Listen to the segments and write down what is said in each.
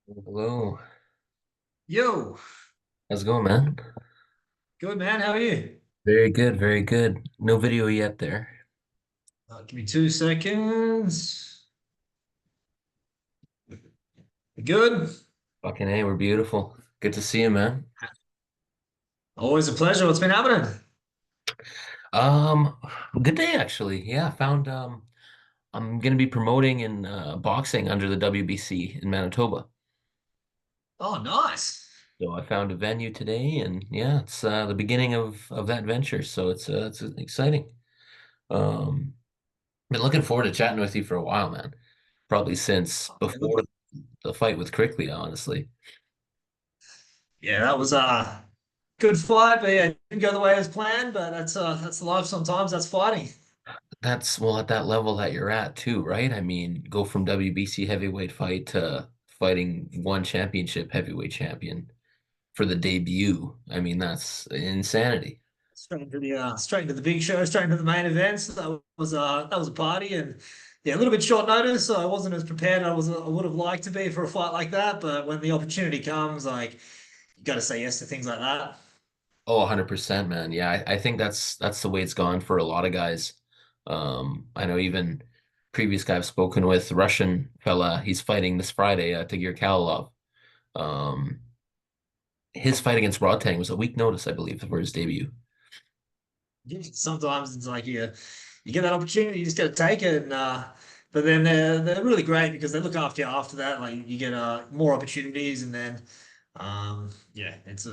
Hello. Yo, How's it going, man? good man. How are you? Very good, very good. No video yet there. Give me 2 seconds. Good. Fucking A, we're beautiful. Good to see you, man. Always a pleasure. What's been happening? Um, Good day actually. Yeah, found I'm gonna be promoting in boxing under the WBC in Manitoba. Oh, nice. So I found a venue today and yeah, it's the beginning of that venture. So it's exciting. Um, Been looking forward to chatting with you for a while, man. Probably since Yeah, look, before the fight with Kryklia, honestly. yeah, that was a good fight, but yeah, it didn't go the way as planned. But that's life. Sometimes that's fighting. That's well at that level that you're at too, right? I mean, go from WBC heavyweight fight to fighting one championship heavyweight champion for the debut. I mean, that's insanity. Straight into the big show, straight into the main events. That was a party, and yeah, a little bit short notice. So I wasn't as prepared I would have liked to be for a fight like that. But when the opportunity comes, like you got to say yes to things like that. Oh, 100%, man. Yeah, I think that's the way it's gone for a lot of guys. I know even previous guy I've spoken with, Russian fella, he's fighting this Friday, Tagir Kalilov. Um, his fight against Rodtang was a week notice, I believe, for his debut. Sometimes it's like you get that opportunity, you just got to take it. But then they're really great because they look after you after that. Like you get more opportunities, and then yeah, it's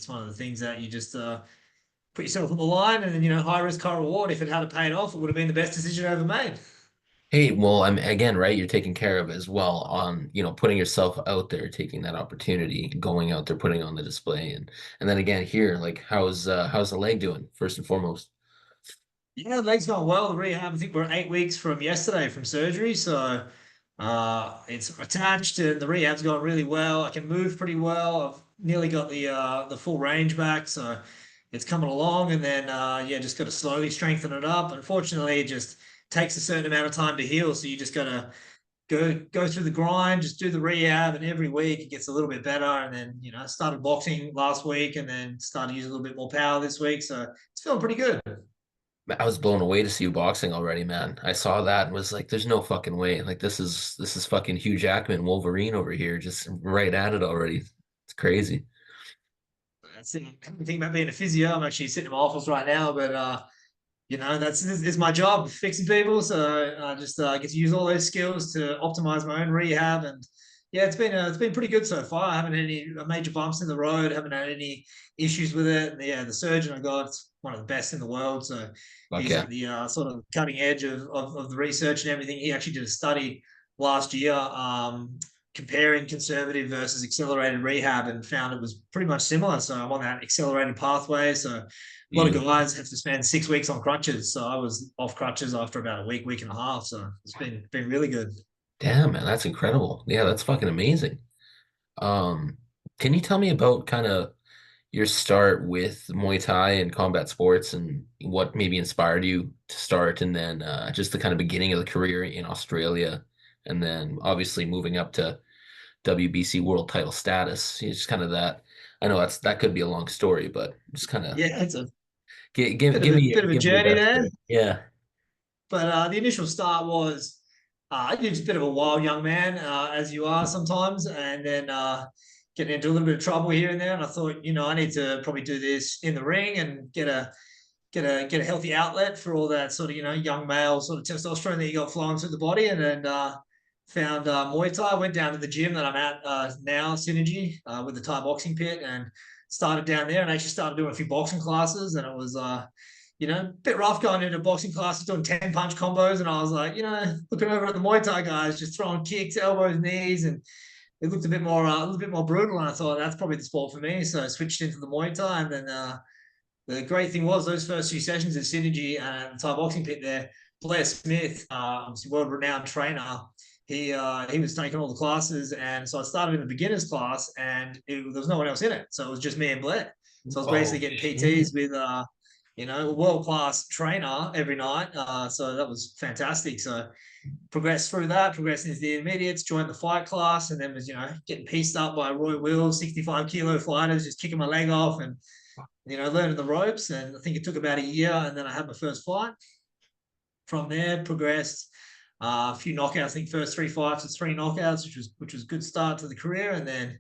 one of the things that you just put yourself on the line, and then high risk, high reward. If it had paid off, it would have been the best decision I ever made. Hey, well, I'm again, right? You're taking care of as well on, putting yourself out there, taking that opportunity, going out there, putting on the display, and then again here, like how's the leg doing, first and foremost? Yeah, the leg's gone well. The rehab, I think we're 8 weeks from yesterday from surgery. So it's attached and the rehab's gone really well. I can move pretty well. I've nearly got the full range back. So it's coming along. And then yeah, just got to slowly strengthen it up. Unfortunately, it just takes a certain amount of time to heal. So you just gotta go through the grind, just do the rehab, and every week it gets a little bit better. And then, I started boxing last week and then started using a little bit more power this week. So it's feeling pretty good. I was blown away to see you boxing already, man. I saw that and was like, there's no fucking way. Like this is fucking Hugh Jackman, Wolverine over here, just right at it already. It's crazy. That's the thing about being a physio. I'm actually sitting in my office right now, but that's this is my job, fixing people. So I just get to use all those skills to optimize my own rehab, and yeah, it's been pretty good so far. I haven't had any major bumps in the road. Haven't had any issues with it. And yeah, the surgeon I got, it's one of the best in the world. So Fuck he's yeah. at the sort of cutting edge of the research and everything. He actually did a study last year. Comparing conservative versus accelerated rehab and found it was pretty much similar. So I'm on that accelerated pathway. So a lot of Beautiful. guys have to spend 6 weeks on crutches. So I was off crutches after about a week, week and a half. So it's been really good. Damn, man, that's incredible. Yeah, that's fucking amazing. Um, can you tell me about kind of your start with Muay Thai and combat sports and what maybe inspired you to start, and then just the kind of beginning of the career in Australia, and then obviously moving up to WBC world title status. It's just kind of that. I know that could be a long story, but just kind of Yeah, it's a give bit of a me your journey best there. there. Yeah. But the initial start was you're just a bit of a wild young man, as you are sometimes, and then getting into a little bit of trouble here and there. And I thought, I need to probably do this in the ring and get a healthy outlet for all that sort of young male sort of testosterone that you got flowing through the body, and then found Muay Thai. Went down to the gym that I'm at now, Synergy, with the Thai boxing pit, and started down there and actually started doing a few boxing classes, and it was a bit rough going into boxing classes doing 10 punch combos, and I was like, looking over at the Muay Thai guys just throwing kicks, elbows, knees, and it looked a little bit more brutal, and I thought that's probably the sport for me. So I switched into the Muay Thai, and then the great thing was those first few sessions at Synergy and the Thai boxing pit there, Blair Smith, obviously world renowned trainer, he was taking all the classes, and so I started in the beginners class, and there was no one else in it, so it was just me and Blair. So I was basically Oh getting shit. PTs with a world-class trainer every night. So that was fantastic. So progressed through that, progressed into the intermediates, joined the fight class, and then was, getting pieced up by Roy Wills, 65 kilo fighters, just kicking my leg off and, learning the ropes. And I think it took about a year, and then I had my first fight. From there, progressed a few knockouts. I think first three fights was three knockouts, which was a good start to the career, and then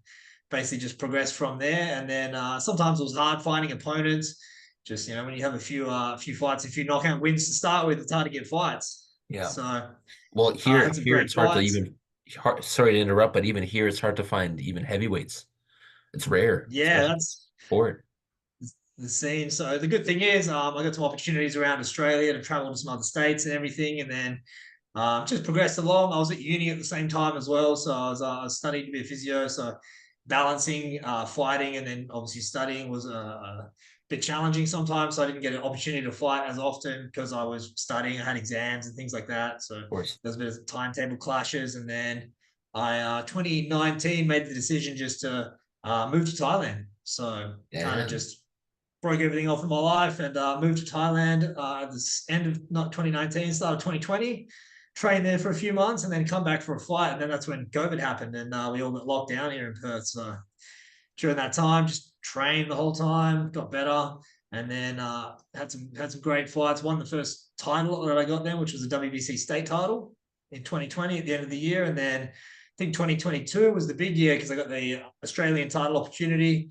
basically just progressed from there. And then sometimes it was hard finding opponents. Just when you have a few fights, a few knockout wins to start with, it's hard to get fights. Yeah. So Well, I here had some here great it's hard to fights. even sorry to interrupt, but even here it's hard to find even heavyweights. It's rare, Yeah, especially that's for it. the scene. So the good thing is, I got some opportunities around Australia to travel to some other states and everything, and then just progressed along. I was at uni at the same time as well, so I was studying to be a physio. So balancing fighting and then obviously studying was a bit challenging sometimes. So I didn't get an opportunity to fight as often because I was studying. I had exams and things like that. So Of course. there's a bit of timetable clashes, and then I 2019 made the decision just to move to Thailand. So kind of Yeah, just broke everything off in my life and moved to Thailand at the end of not 2019, start of 2020. Trained there for a few months and then come back for a fight. And then that's when COVID happened and we all got locked down here in Perth. So during that time, just trained the whole time, got better, and then had some great fights. Won the first title that I got then, which was a WBC state title in 2020 at the end of the year, and then I think 2022 was the big year because I got the Australian title opportunity.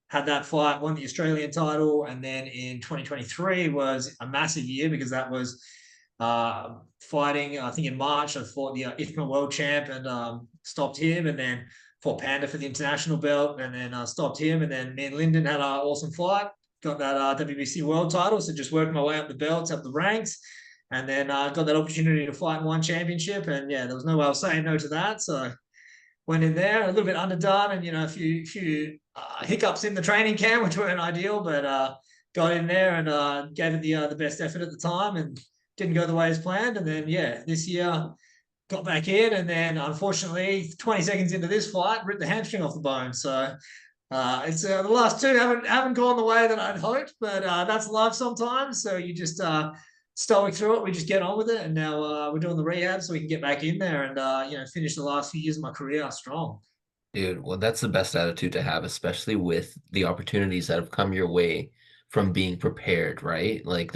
Had that fight, won the Australian title, and then in 2023 was a massive year because that was fighting. I think in March I fought the IFMA world champ and stopped him, and then fought Panda for the international belt, and then stopped him. And then me and Lyndon had an awesome fight, got that WBC world title. So just worked my way up the belts, up the ranks, and then got that opportunity to fight in one championship. And yeah, there was no way I was saying no to that. So went in there a little bit underdone, and a few hiccups in the training camp, which weren't ideal, but got in there and gave it the best effort at the time, and didn't go the way as planned. And then yeah, this year got back in, and then unfortunately, 20 seconds into this fight, ripped the hamstring off the bone. So it's the last two haven't gone the way that I'd hoped, but that's life sometimes. So you just stoic through it. We just get on with it, and now we're doing the rehab so we can get back in there and finish the last few years of my career strong. dude. Well, that's the best attitude to have, especially with the opportunities that have come your way from being prepared, right? Like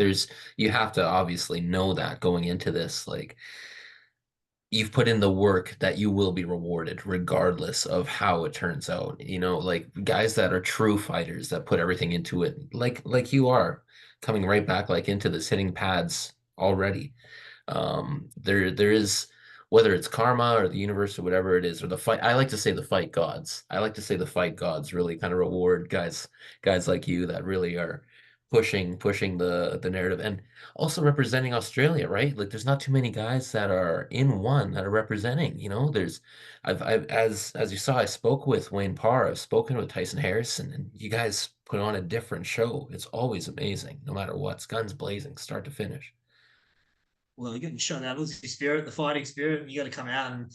you have to obviously know that going into this, like you've put in the work that you will be rewarded regardless of how it turns out. Like guys that are true fighters that put everything into it, like you are coming right back like into this hitting pads already. There is whether it's karma or the universe or whatever it is, or the fight. I like to say the fight gods. I like to say the fight gods really kind of reward guys like you that really are pushing the narrative and also representing Australia, right? Like there's not too many guys that are in one that are representing, I've as you saw, I spoke with Wayne Parr, I've spoken with Tyson Harrison, and you guys put on a different show. It's always amazing, no matter what. It's guns blazing, start to finish. Well, you're getting shown that Aussie spirit, the fighting spirit, and you got to come out and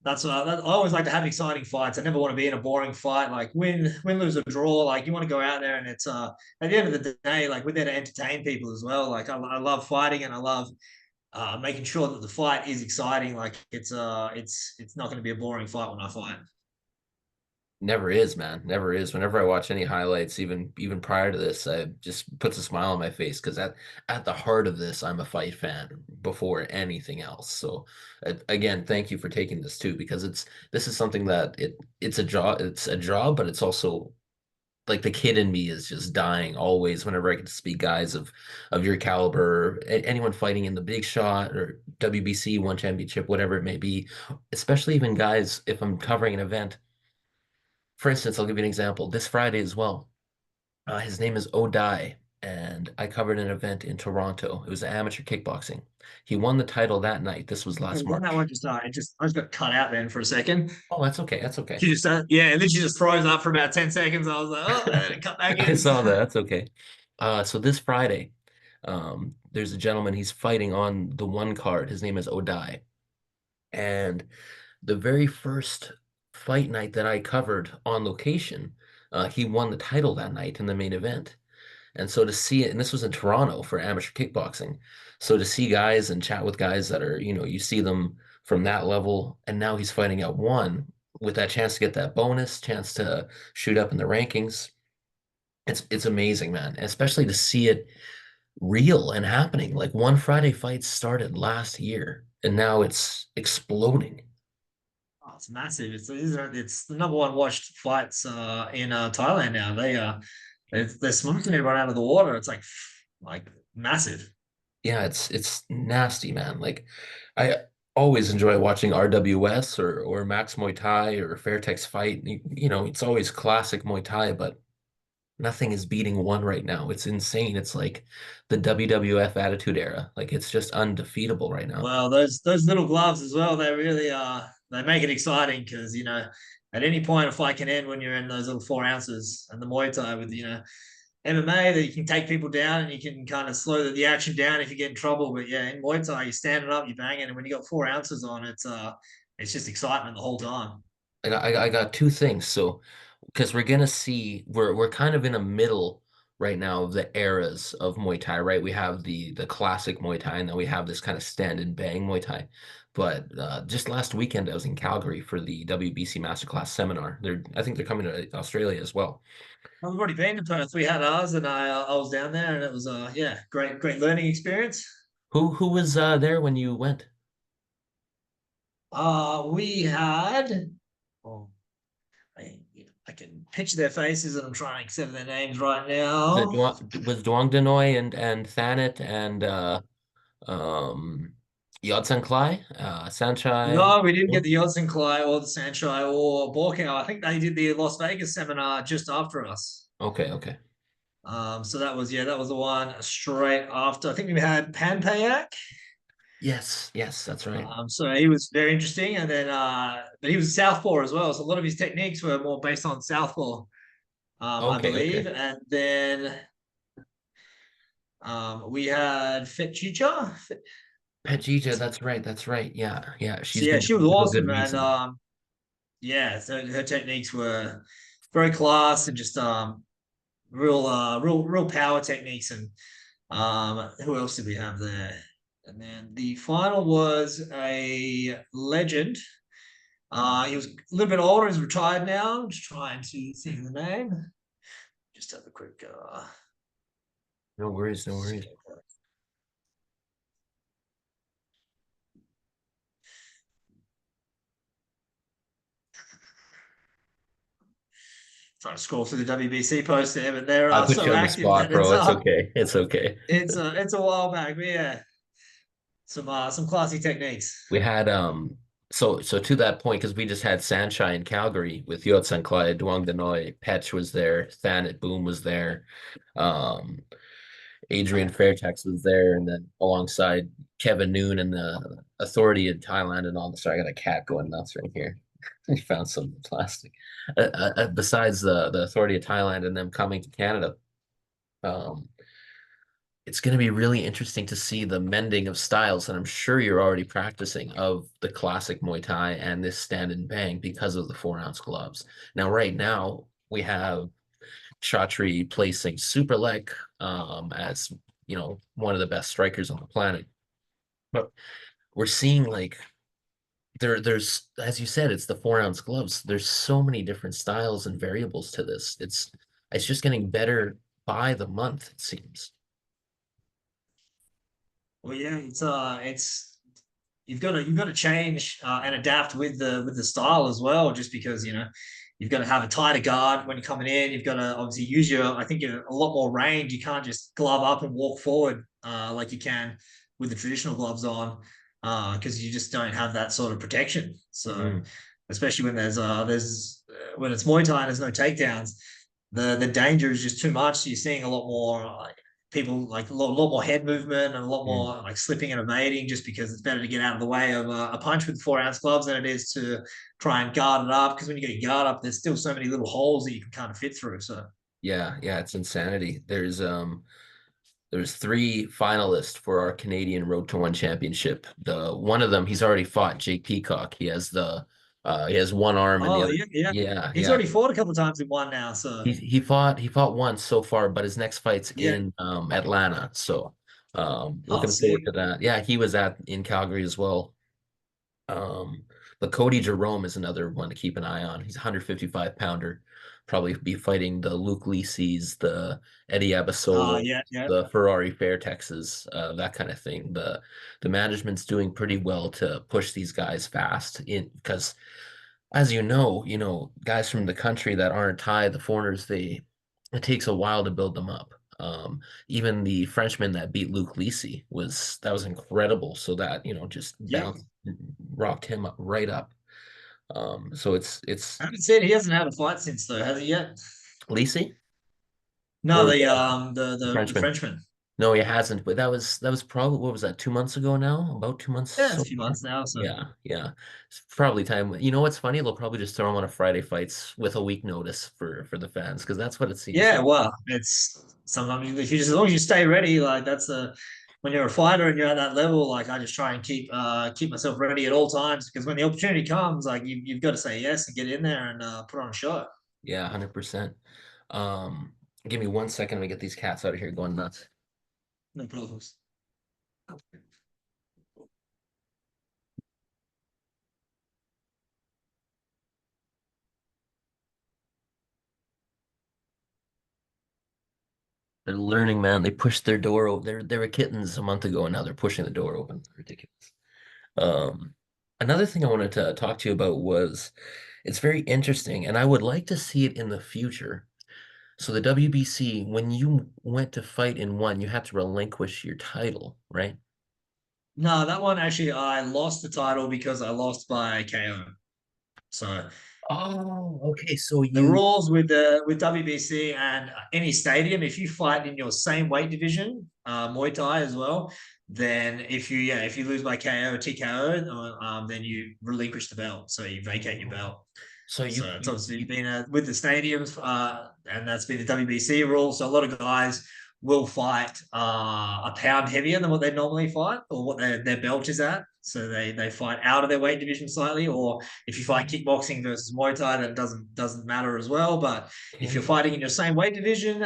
I always like to have exciting fights. I never want to be in a boring fight. Like win, lose or draw. Like you want to go out there and it's at the end of the day, like we're there to entertain people as well. Like I love fighting and I love making sure that the fight is exciting. Like it's not going to be a boring fight when I fight. Never is, man. Never is. Whenever I watch any highlights, even prior to this, it just puts a smile on my face because at the heart of this, I'm a fight fan before anything else. So again, thank you for taking this too, because this is something that it's a job, but it's also like the kid in me is just dying always whenever I get to speak guys of your caliber, anyone fighting in the big shot or WBC one championship, whatever it may be, especially even guys if I'm covering an event. For instance, I'll give you an example. This Friday as well. His name is Odai, and I covered an event in Toronto. It was amateur kickboxing. He won the title that night. This was last When that one March. just I just got cut out then for a second. Oh, that's okay. That's okay. She just yeah, and then she just froze up for about 10 seconds. I was like, oh, and then it cut back I in. saw that. That's okay. So this Friday, there's a gentleman. He's fighting on the one card. His name is Odai, and the very first fight night that I covered on location, he won the title that night in the main event. And so to see it, and this was in Toronto for amateur kickboxing. So to see guys and chat with guys that are, you see them from that level, and now he's fighting at ONE with that chance to get that bonus, chance to shoot up in the rankings. It's amazing, man. Especially to see it real and happening. Like One Friday Fights started last year, and now it's exploding. Oh, it's massive. It's the number one watched fights in Thailand now. They're smoking everyone out of the water. It's like massive. Yeah, it's nasty, man. Like I always enjoy watching RWS or Max Muay Thai or Fairtex Fight. It's always classic Muay Thai, but nothing is beating ONE right now. It's insane. It's like the WWF Attitude Era. Like it's just undefeatable right now. Well, those little gloves as well. They really they make it exciting because at any point a fight can end when you're in those little 4 ounces, and the Muay Thai with MMA that you can take people down and you can kind of slow the action down if you get in trouble. But yeah, in Muay Thai, you're standing up, you're banging, and when you got 4 ounces on, it's just excitement the whole time. I got two things. So because we're kind of in a middle right now of the eras of Muay Thai, right? We have the classic Muay Thai, and then we have this kind of stand and bang Muay Thai. But just last weekend, I was in Calgary for the WBC Masterclass seminar. I think they're coming to Australia as well. I've already been to Perth. We had ours, and I was down there, and it was yeah, great learning experience. Who was there when you went? We had. Oh, I can picture their faces, and I'm trying to accept their names right now. Was Duong Danoy and Thanet and um Yodsan Klai, Sanchai? No, we didn't get the Yodson Clay or the Sanchai or Borkow. I think they did the Las Vegas seminar just after us. Okay, okay. So that was the one straight after. I think we had Panpayak. Yes, yes, that's right. So he was very interesting, and then but he was southpaw as well. So a lot of his techniques were more based on southpaw, I Okay, believe. okay. And then we had Fetchicha. Pejija, that's right, that's right. Yeah, yeah. So She's yeah, been she was doing real good awesome, and recently. yeah, so her techniques were very class and just real power techniques. And who else did we have there? And then the final was a legend. He was a little bit older. He's retired now. I'm just trying to think of the name. Just have a quick. No worries, no worries. Trying to scroll through the WBC post there, but they're I put so you on the active spot, that bro. It's okay. It's okay. it's a while back. But yeah, some classy techniques. We had so to that point, because we just had Sanshine in Calgary with Yot St. Clyde, Duong Danoy, Petch was there, Thanet Boom was there, um, Adrian Fairtex was there, and then alongside Kevin Noon and the Authority in Thailand and all the sorry, I got a cat going nuts right here. We found some plastic. Besides the Authority of Thailand and them coming to Canada, um, it's going to be really interesting to see the mending of styles, and I'm sure you're already practicing of the classic Muay Thai and this stand and bang because of the 4 ounce gloves. Now, right now, we have Chatri placing super leg as one of the best strikers on the planet. But we're seeing like there's as you said, it's the 4 ounce gloves. There's so many different styles and variables to this. It's just getting better by the month, it seems. Well, yeah, it's you've got to change and adapt with the style as well. Just because you've got to have a tighter guard when you're coming in. You've got to obviously use I think a lot more range. You can't just glove up and walk forward like you can with the traditional gloves on because you just don't have that sort of protection. So Mhm. especially when there's when it's Muay Thai and there's no takedowns, the danger is just too much. So you're seeing a lot more people like lot more head movement and a lot Mm. more like slipping and evading just because it's better to get out of the way of a punch with 4 ounce gloves than it is to try and guard it up. Because when you get your guard up, there's still so many little holes that you can kind of fit through. So, Yeah, yeah, it's insanity. There's three finalists for our Canadian Road to One Championship. The one of them he's already fought, Jake Peacock. He has the He has one arm and the Oh other. yeah, yeah. Yeah, He's yeah. already fought a couple of times in one now, so He fought once so far, but his next fight's yeah. in Atlanta. So Oh, looking forward sick. to that. Yeah, he was at in Calgary as well. But Cody Jerome is another one to keep an eye on. He's a 155 pounder, probably be fighting the Luke Leacy's, the Eddie Abasolos, Yeah, yeah. the Ferrari Fairtexes, that kind of thing. The management's doing pretty well to push these guys fast in because as guys from the country that aren't Thai, the foreigners, it takes a while to build them up. Even the Frenchman that beat Luke Leacy was incredible. So that, just Yeah. bounced, rocked him up right up. So it's I haven't seen he hasn't had a fight since though, has he yet? Leacy No, or the the the Frenchman. Frenchman. No, he hasn't. But that was probably what was that, 2 months ago now? About 2 months Yeah, it's so a few far. months now, so Yeah, yeah. It's probably time. You know what's funny? They'll probably just throw him on a Friday fights with a week notice for the fans because that's what it seems yeah, like. well, it's sometimes if you just as long as you stay ready, like that's the when you're a fighter and you're at that level, like I just try and keep myself ready at all times because when the opportunity comes, like you've got to say yes and get in there and put on a show. Yeah, 100%. Um, Give me 1 second to get these cats out of here going nuts. No problems. They're learning, man. They pushed their door open. They were kittens a month ago, and now they're pushing the door open. Ridiculous. Um, Another thing I wanted to talk to you about was it's very interesting, and I would like to see it in the future. So the WBC, when you went to fight in one, you had to relinquish your title, right? No, that one actually I lost the title because I lost by KO. So Oh, okay. So the you, rules with WBC and any stadium, if you fight in your same weight division, Muay Thai as well, then if you lose by KO or TKO, then you relinquish the belt, so you vacate your belt. so you, So it's you, obviously you, been with the stadiums, and that's been the WBC rule. So a lot of guys will fight a pound heavier than what they normally fight or what their belt is at. So they fight out of their weight division slightly. Or if you fight kickboxing versus Muay Thai, that doesn't matter as well. But if you're okay. fighting in your same weight division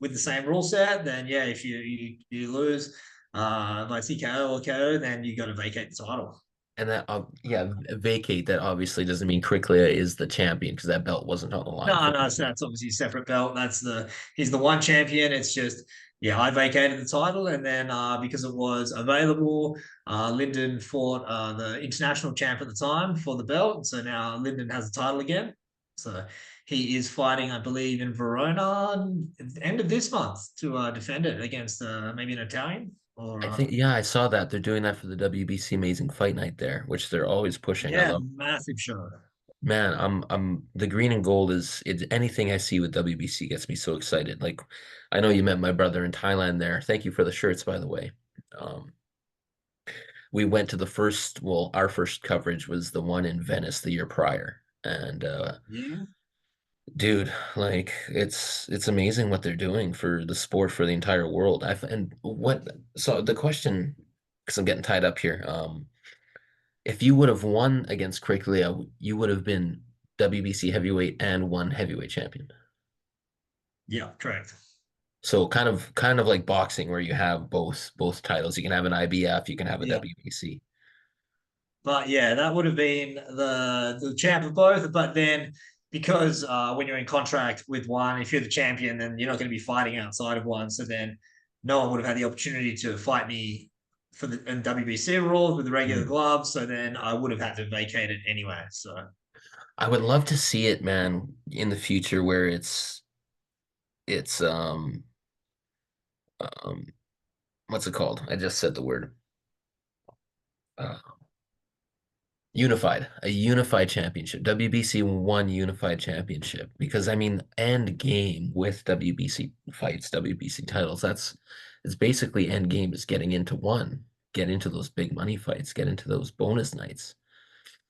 with the same rule set, then yeah, if you lose by TKO or KO, then you got to vacate the title. And that, yeah, vacate that obviously doesn't mean Kryklia is the champion because that belt wasn't on the line No, for no, him. so that's obviously a separate belt. He's the one champion. It's just yeah, I vacated the title, and then because it was available, Lyndon fought the international champ at the time for the belt. So now Lyndon has the title again. So he is fighting, I believe, in Verona at the end of this month to defend it against maybe an Italian or I think, yeah, I saw that they're doing that for the WBC Amazing Fight Night there, which they're always pushing. I yeah, love. massive show. Man, I'm the green and gold is anything I see with WBC gets me so excited. Like, I know you met my brother in Thailand there. Thank you for the shirts, by the way. Um, we went to our first coverage was the one in Venice the year prior. And Yeah, dude, like it's amazing what they're doing for the sport for the entire world. And what so the question, because I'm getting tied up here. If you would have won against Kryklia, you would have been WBC heavyweight and one heavyweight champion. yeah, correct. So kind of like boxing where you have both titles. You can have an IBF, you can have a Yeah. WBC. But yeah, that would have been the champ of both. But then because when you're in contract with one, if you're the champion, then you're not going to be fighting outside of one. So then no one would have had the opportunity to fight me for the in WBC rules with the regular Mm. gloves. So then I would have had to vacate it anyway. So I would love to see it, man, in the future where it's um what's it called? I just said the word. Uh, a unified championship. WBC one unified championship. Because I mean, end game with WBC fights, WBC titles. It's basically end game is getting into one, get into those big money fights, get into those bonus nights.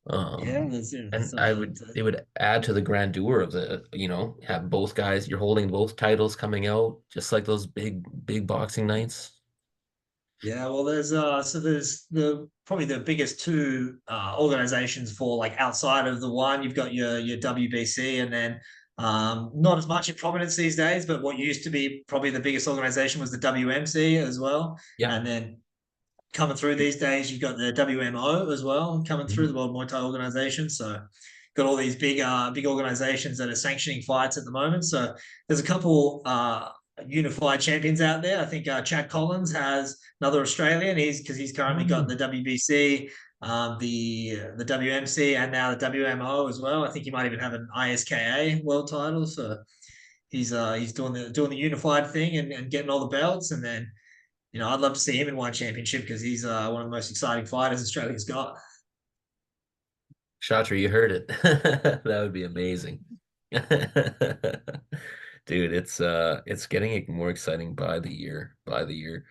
yeah, Um, that's it. and So it would add to the grandeur of have both guys, you're holding both titles coming out, just like those big boxing nights. Yeah, well, there's the probably the biggest two organizations for like outside of the one. You've got your WBC, and then not as much in prominence these days, but what used to be probably the biggest organization was the WMC as well. Yeah. And then coming through these days, you've got the WMO as well coming through, Mhm. the World Muay Thai Organization. So got all these big organizations that are sanctioning fights at the moment. So there's a couple unified champions out there. I think Chad Collins has another Australian. He's currently got Oh, the WBC, the WMC, and now the WMO as well. I think he might even have an ISKA world title. So he's doing the unified thing and getting all the belts. And then I'd love to see him in one championship because he's one of the most exciting fighters Australia's got. Shatra, you heard it. That would be amazing. Dude, it's getting more exciting by the year, by the year.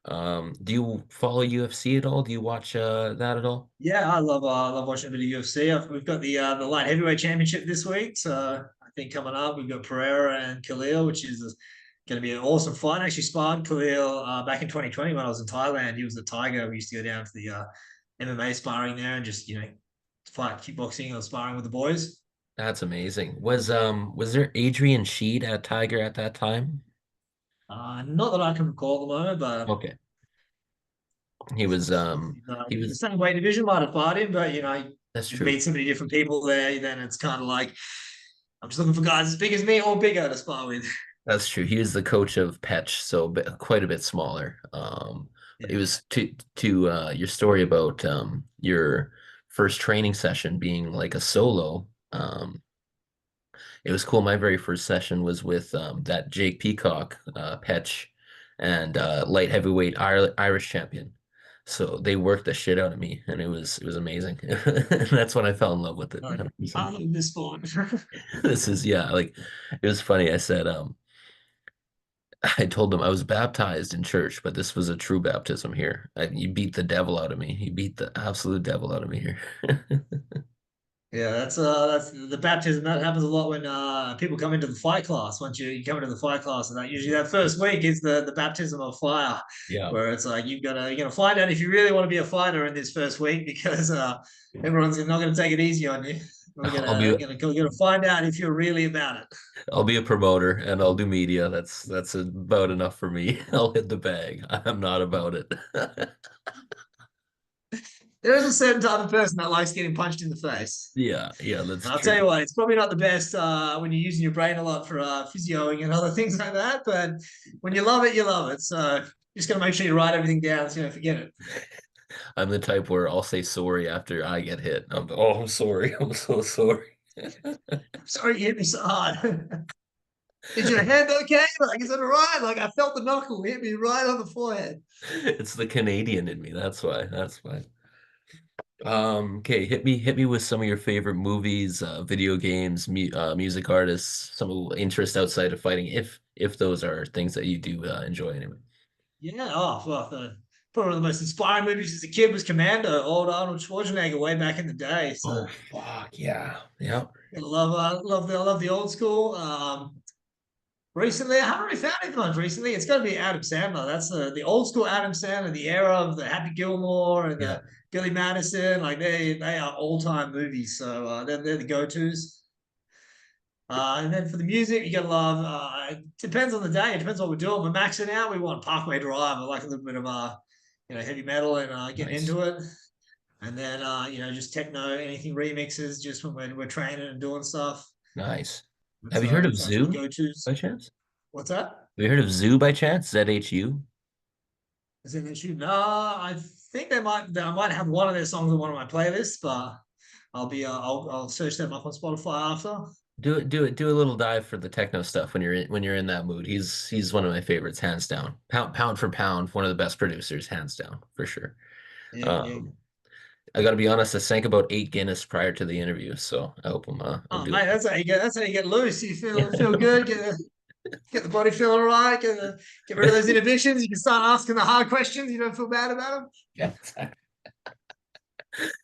Do you follow UFC at all? Do you watch that at all? Yeah, I love watching a bit of UFC. We've got the light heavyweight championship this week, so I think coming up we've got Pereira and Khalil, which is going to be an awesome fight. I actually sparred Khalil back in 2020 when I was in Thailand. He was a Tiger. We used to go down to the MMA sparring there and just fight kickboxing or sparring with the boys. That's amazing. Was there Adrian Sheed at Tiger at that time? Not that I can recall at the moment, but Okay. He was he the was same weight division might have fought him, but that's you true. meet so many different people there, then it's kind of like I'm just looking for guys as big as me or bigger to spar with. That's true. He was the coach of Petch, so quite a bit smaller. But it Yeah. was to your story about your first training session being like a solo. It was cool. My very first session was with that Jake Peacock, Petch, and light heavyweight Irish champion. So they worked the shit out of me, and it was amazing. That's when I fell in love with it. Like, 100%. I love this sport. This is yeah, like it was funny. I said I told them I was baptized in church, but this was a true baptism here. You beat the devil out of me. You beat the absolute devil out of me here. Yeah, that's the baptism. That happens a lot when people come into the fight class. Once you come into the fight class, and that usually that first week is the baptism of fire, Yeah. where it's like you're gonna find out if you really want to be a fighter in this first week because everyone's not gonna take it easy on you. We're I'll be gonna find out if you're really about it. I'll be a promoter and I'll do media. That's about enough for me. I'll hit the bag. I'm not about it. There is a certain type of person that likes getting punched in the face. Yeah, yeah, that's And I'll tell you true. what, it's probably not the best when you're using your brain a lot for physioing and other things like that. But when you love it, you love it. So you just got to make sure you write everything down so you don't forget it. I'm the type where I'll say sorry after I get hit. I'm sorry. I'm so sorry. Sorry you hit me so hard. Is your hand okay? Like, is it all right? Like, I felt the knuckle hit me right on the forehead. It's the Canadian in me. That's why. That's why. Okay, hit me with some of your favorite movies, video games, music artists, some interest outside of fighting, if those are things that you do enjoy anyway. Yeah. Oh, well, probably one of the most inspiring movies as a kid was Commando, old Arnold Schwarzenegger way back in the day. So Oh fuck yeah. Yeah. I love the old school. Recently, I haven't really found anything much recently. It's got to be Adam Sandler. That's the old school Adam Sandler, the era of the Happy Gilmore and Yeah. the Billy Madison. Like they are all time movies. So they're the go tos. And then for the music, you gotta love. It depends on the day. It depends what we're doing. We're maxing out. We want Parkway Drive. I like a little bit of heavy metal and getting Nice. into it. And then just techno, anything remixes, just when we're training and doing stuff. Nice. That's Have you heard of that's my Zoo go tos. by chance? What's that? Have you heard of Zoo by chance? ZHU? Is it an issue? No, I think I might have one of their songs on one of my playlists, but I'll search them up on Spotify after. Do a little dive for the techno stuff when you're in that mood. He's one of my favorites, hands down. Pound for pound, one of the best producers, hands down, for sure. Yeah, yeah. Um, I gotta be honest, I sank about 8 Guinness prior to the interview, so I hope I'm Oh doing mate, that's how you get loose. You feel good, get the body feeling right, get rid of those inhibitions. You can start asking the hard questions. You don't feel bad about them. yeah, exactly.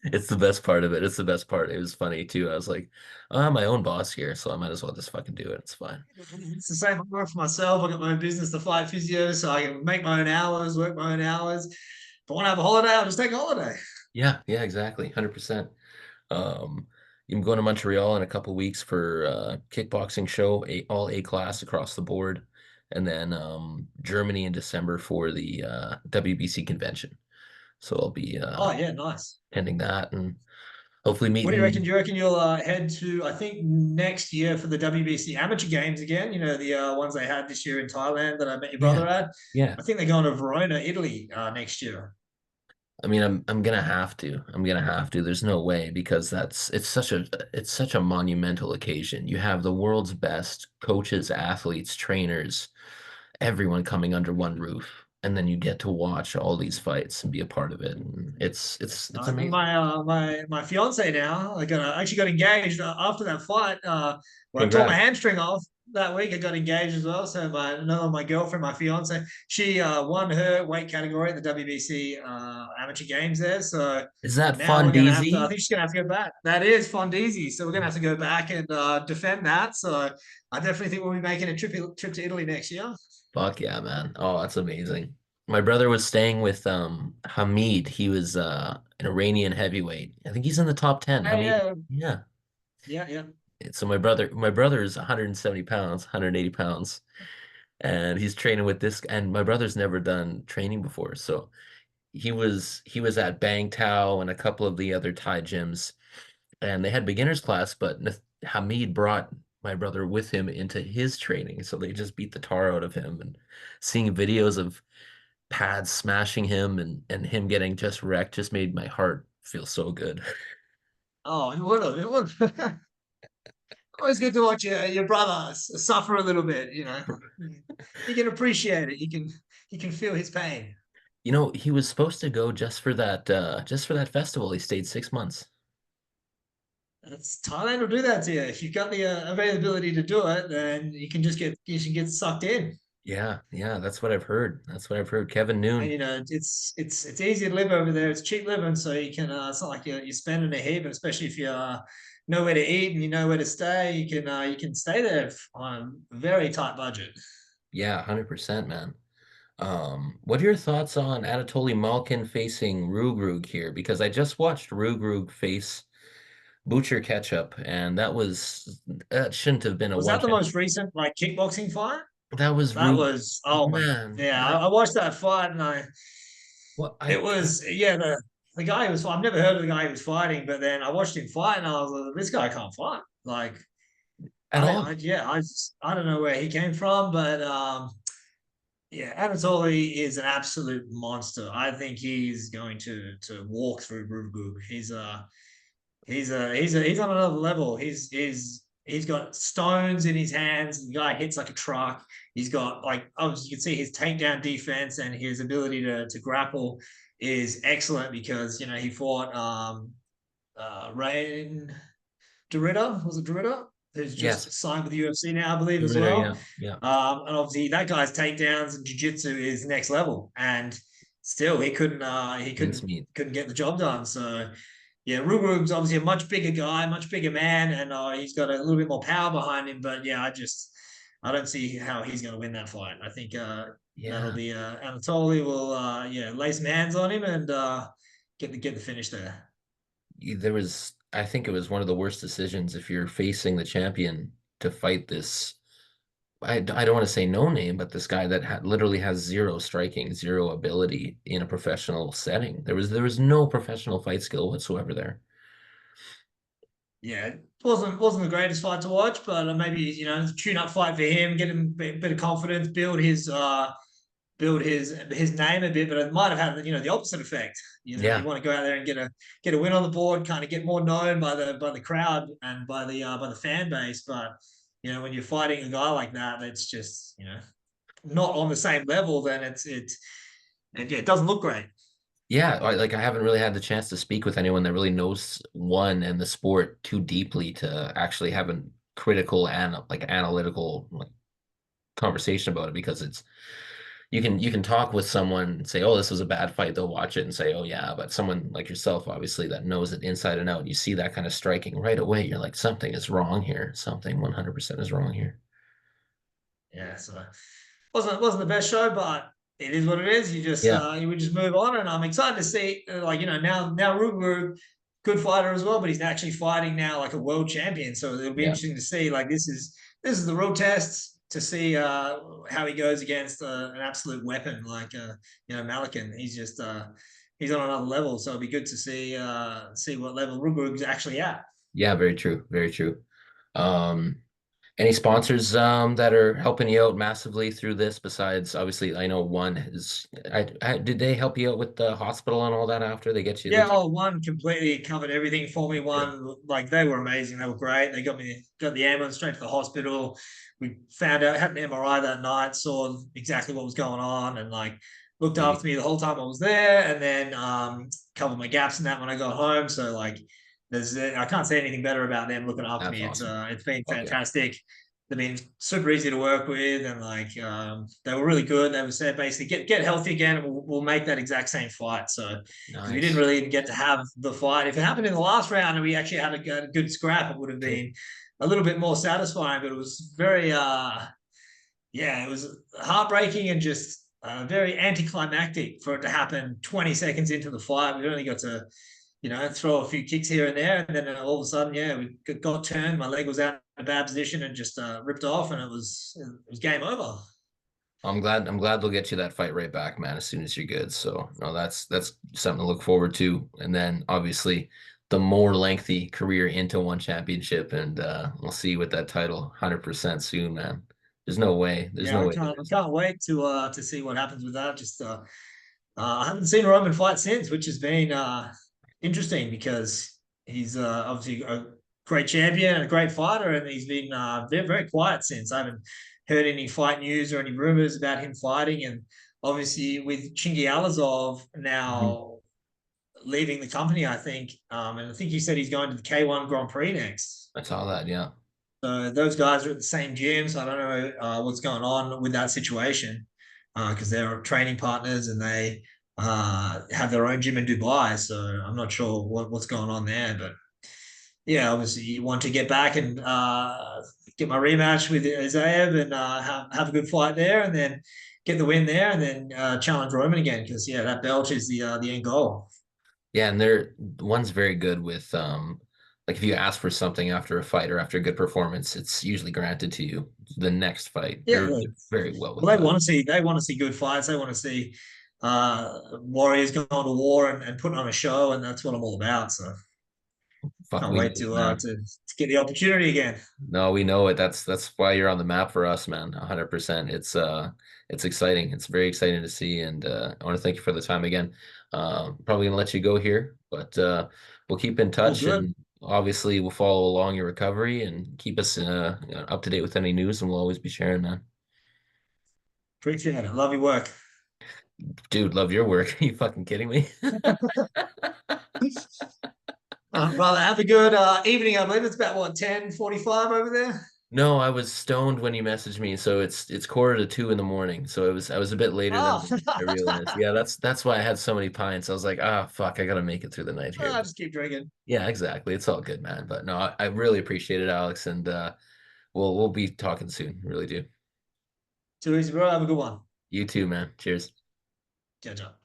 It's the best part of it. It's the best part. It was funny too. I was like, oh, I'm my own boss here, so I might as well just fucking do it. It's fine. It's the same. I work for myself. I got my own business, the fight physio, so I can make my own hours, work my own hours. If I want to have a holiday, I'll just take a holiday. Yeah, yeah, exactly. 100%. Um, I'm going to Montreal in a couple weeks for kickboxing show, all A class across the board, and then Germany in December for the WBC convention. So I'll be Oh yeah, nice. attending that and hopefully What do you reckon? meeting. Do you reckon you'll head to, I think, next year for the WBC amateur games again? You know, the ones they had this year in Thailand that I met your Yeah, brother at. yeah. I think they're going to Verona, Italy next year. I mean, I'm gonna have to. I'm gonna have to. There's no way because it's such a monumental occasion. You have the world's best coaches, athletes, trainers, everyone coming under one roof, and then you get to watch all these fights and be a part of it. And it's amazing. My fiance now. I actually got engaged after that fight. Where I tore my Congrats. hamstring off that week. I got engaged as well. So my girlfriend, my fiance, she won her weight category at the WBC amateur games there. So Is that now we're gonna have to. I Fondeezy? think she's gonna have to go back. That is Fondeezy. So we're gonna have to go back and defend that. So I definitely think we'll be making a trip to Italy next year. Fuck yeah, man. Oh, that's amazing. My brother was staying with Hamid. He was an Iranian heavyweight. I think he's in the top 10. Yeah, Hamid. yeah, Yeah. yeah, yeah. So my brother is 170 pounds, 180 pounds, and he's training with this. And my brother's never done training before, so he was at Bang Tao and a couple of the other Thai gyms, and they had beginners class, but Hamid brought my brother with him into his training, so they just beat the tar out of him. And seeing videos of pads smashing him and him getting just wrecked just made my heart feel so good. Oh, it would have. It would. Always good to watch your brother suffer a little bit. You know, you can appreciate it. You can feel his pain. You know, he was supposed to go just for that festival. He stayed 6 months. That's Thailand will do that to you. If you've got the availability to do it, then you can get sucked in. Yeah, yeah, that's what I've heard. That's what I've heard. Kevin And Noon. you know, it's easy to live over there. It's cheap living, so you can. It's not like you're spending a heap, and especially if you know where to eat and you know where to stay, you can stay there on a very tight budget. Yeah, 100%, man. What are your thoughts on Anatoly Malkin facing Rugrug here? Because I just watched Rugrug face Butcher Ketchup, and that shouldn't have been a Was one that the chance. most recent like kickboxing fight? That was That Rug. was oh my Man, yeah. that I watched that fight and what it was yeah the guy who was I've never heard of the guy who was fighting, but then I watched him fight and I was like, this guy can't fight. Like at all. I don't know where he came from, but yeah, Anatoly is an absolute monster. I think he's going to walk through Ruvgug. He's on another level. He's got stones in his hands. The guy hits like a truck. He's got like obviously you can see his takedown defense and his ability to grapple is excellent because you know he fought Rain Dorita, was it Dorita? Who's Yes, just signed with the UFC now, I believe, as Ritter, well. yeah, yeah. And obviously that guy's takedowns and jiu-jitsu is next level. And still he Mincemeat. couldn't get the job done. So yeah, Rugurug's obviously a much bigger guy, much bigger man, and he's got a little bit more power behind him. But yeah, I don't see how he's going to win that fight. I think that'll Yeah. be Anatoly will yeah lay some hands on him and get the finish there. There was, I think it was one of the worst decisions if you're facing the champion to fight this. I don't want to say no name, but this guy that literally has zero striking, zero ability in a professional setting. There was no professional fight skill whatsoever there. Yeah, it wasn't the greatest fight to watch, but maybe you know tune up fight for him, get him a bit of confidence, build his name a bit, but it might have had you know the opposite effect. You know, you Yeah, want to go out there and get a win on the board, kind of get more known by the crowd and by the fan base. But you know, when you're fighting a guy like that, that's just you know not on the same level, then yeah, it doesn't look great. yeah. Like I haven't really had the chance to speak with anyone that really knows one and the sport too deeply to actually have a critical and like analytical like conversation about it because you can talk with someone and say, oh, this was a bad fight. They'll watch it and say, oh yeah, but someone like yourself, obviously, that knows it inside and out, you see that kind of striking right away. You're like, something is wrong here. Something 100% is wrong here. Yeah, so wasn't the best show, but it is what it is. Yeah, You would just move on, and I'm excited to see like now Rugu, good fighter as well, but he's actually fighting now like a world champion. So it'll be yeah. interesting to see. Like this is the real test to see how he goes against an absolute weapon like Malakin. He's on another level, so it'll be good to see what level Rugu's actually at. Yeah, very true. Very true. Um, any sponsors that are helping you out massively through this besides obviously I know one is did they help you out with the hospital and all that after they Yeah, keep oh, one completely covered everything for me. good. One, like they were amazing. They were great. They got the ambulance straight to the hospital. We found out, had an MRI that night, saw exactly what was going on, and like looked Maybe after me the whole time I was there, and then covered my gaps in that when I got home. So like, I can't say anything better about them looking after that's me. awesome. It's been Fuck yeah. fantastic. They've been super easy to work with, and like they were really good. They were said basically get healthy again, and we'll make that exact same fight. So because we didn't Nice. really even get to have the fight. If it happened in the last round and we actually had a good scrap, it would have been a little bit more satisfying. But it was very, yeah, it was heartbreaking and just very anticlimactic for it to happen 20 seconds into the fight. We only got to, throw a few kicks here and there, and then all of a sudden, yeah, we got turned. My leg was out in a bad position and just ripped off, and it was game over. I'm glad they'll get you that fight right back, man, as soon as you're good. So no, that's something to look forward to. And then obviously the more lengthy career into one championship, and we'll see you with that title 100% soon, man. There's no way. There's Yeah, no I way can't there I isn't. can't wait to see what happens with that. Just I haven't seen Roman fight since, which has been interesting because he's obviously a great champion and a great fighter, and he's been very, very quiet since. I haven't heard any fight news or any rumors about him fighting. And obviously, with Chingy Alazov Mhm. now leaving the company, I think, and I think he said he's going to the K1 Grand Prix next. I saw that, yeah. So those guys are at the same gym. So I don't know what's going on with that situation because they're training partners and they have their own gym in Dubai. So I'm not sure what's going on there. But yeah, obviously you want to get back and get my rematch with Isaiah and have a good fight there and then get the win there and then challenge Roman again because, yeah, that belt is the end goal. Yeah, and they're one's very good with like if you ask for something after a fight or after a good performance, it's usually granted to you the next fight. Yeah, They're very well with well, that. they want to see good fights. They want to see warriors going to war and putting on a show, and that's what I'm all about. So Fuck, can't we wait know it, man. to get the opportunity again. No, we know it. That's why you're on the map for us, man. 100%. It's exciting. It's very exciting to see, and I want to thank you for the time again. Probably gonna let you go here, but we'll keep in All touch, good. and obviously we'll follow along your recovery and keep us up to date with any news, and we'll always be sharing, man. Appreciate it. Love your work. Dude, love your work. Are you fucking kidding me? Brother, have a good evening. I believe it's about what 10:45 over there. No, I was stoned when you messaged me, so it's quarter to 2 in the morning. So I was a bit later Oh, than I realized. Yeah, that's why I had so many pints. I was like, ah, fuck, I gotta make it through the night here. I But just keep drinking. yeah, exactly. It's all good, man. But no, I really appreciate it, Alex, and we'll be talking soon. Really do. Too easy, bro. Have a good one. You too, man. Cheers. Ciao, ciao.